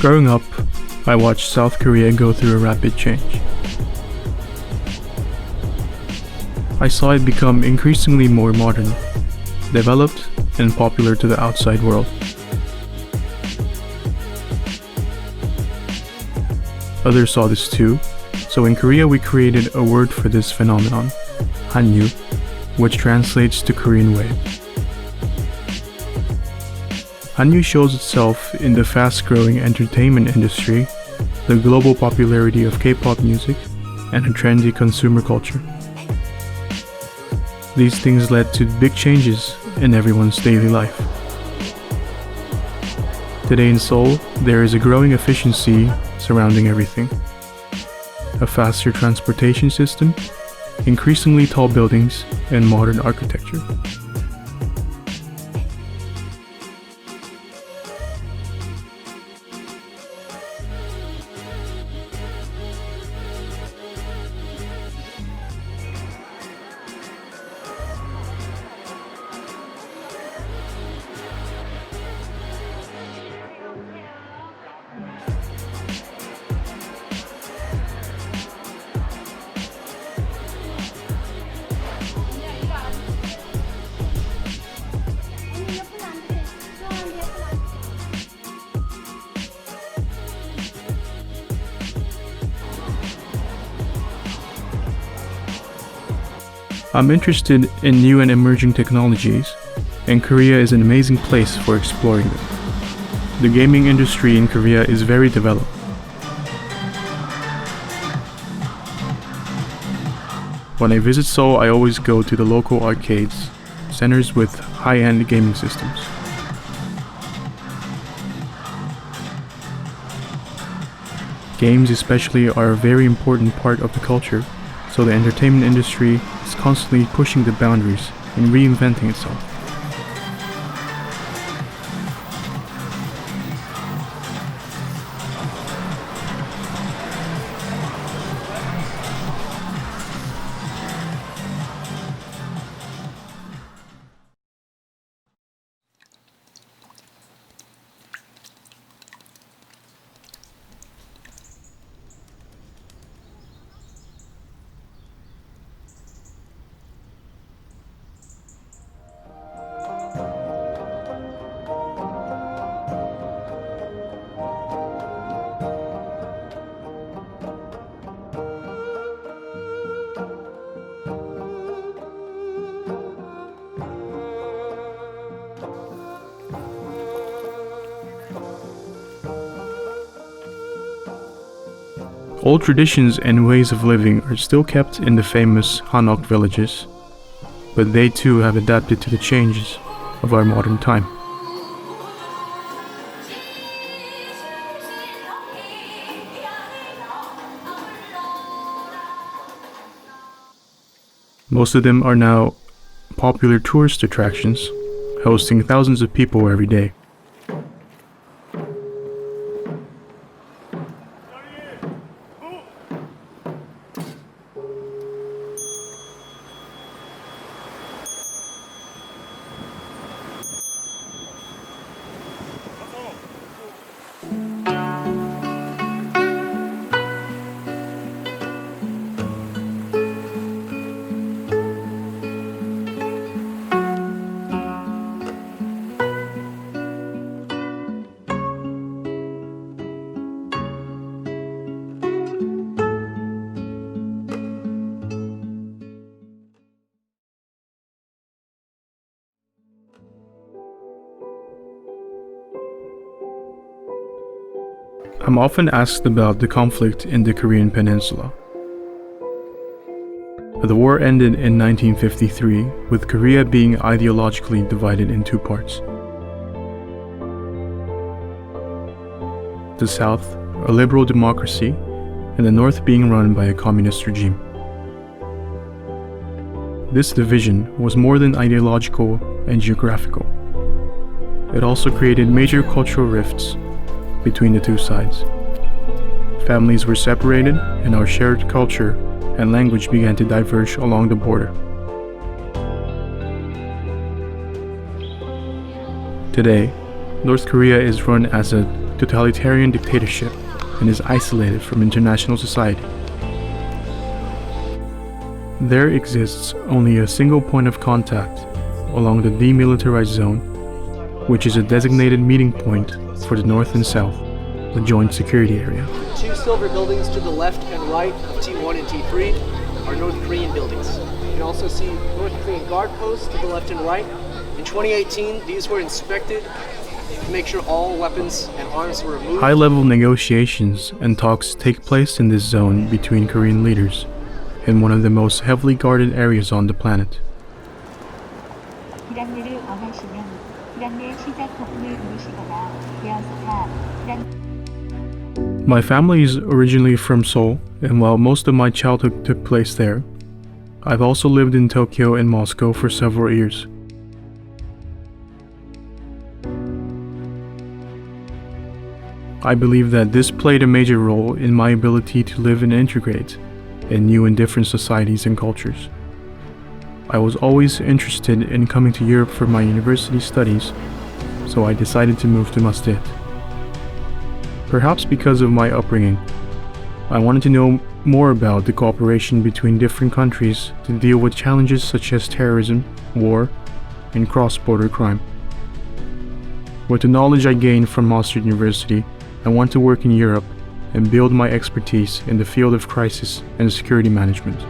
Growing up, I watched South Korea go through a rapid change. I saw it become increasingly more modern, developed, and popular to the outside world. Others saw this too, so in Korea we created a word for this phenomenon, Hallyu, which translates to Korean wave. Hallyu shows itself in the fast-growing entertainment industry, the global popularity of K-pop music, and a trendy consumer culture. These things led to big changes in everyone's daily life. Today in Seoul, there is a growing efficiency surrounding everything. A faster transportation system, increasingly tall buildings, and modern architecture. I'm interested in new and emerging technologies, and Korea is an amazing place for exploring them. The gaming industry in Korea is very developed. When I visit Seoul, I always go to the local arcades, centers with high-end gaming systems. Games especially are a very important part of the culture, so the entertainment industry is constantly pushing the boundaries and reinventing itself. Old traditions and ways of living are still kept in the famous Hanok villages, but they too have adapted to the changes of our modern time. Most of them are now popular tourist attractions, hosting thousands of people every day. I'm often asked about the conflict in the Korean peninsula. The war ended in 1953, with Korea being ideologically divided in two parts. The South, a liberal democracy, and the North being run by a communist regime. This division was more than ideological and geographical. It also created major cultural rifts between the two sides. Families were separated, and our shared culture and language began to diverge along the border. Today, North Korea is run as a totalitarian dictatorship and is isolated from international society. There exists only a single point of contact along the demilitarized zone, which is a designated meeting point for the North and South, the joint security area. Two silver buildings to the left and right of T1 and T3 are North Korean buildings. You can also see North Korean guard posts to the left and right. In 2018, these were inspected to make sure all weapons and arms were removed. High-level negotiations and talks take place in this zone between Korean leaders in one of the most heavily guarded areas on the planet. My family is originally from Seoul, and while most of my childhood took place there, I've also lived in Tokyo and Moscow for several years. I believe that this played a major role in my ability to live and integrate in new and different societies and cultures. I was always interested in coming to Europe for my university studies, so I decided to move to Maastricht. Perhaps because of my upbringing, I wanted to know more about the cooperation between different countries to deal with challenges such as terrorism, war, and cross-border crime. With the knowledge I gained from Maastricht University, I want to work in Europe and build my expertise in the field of crisis and security management.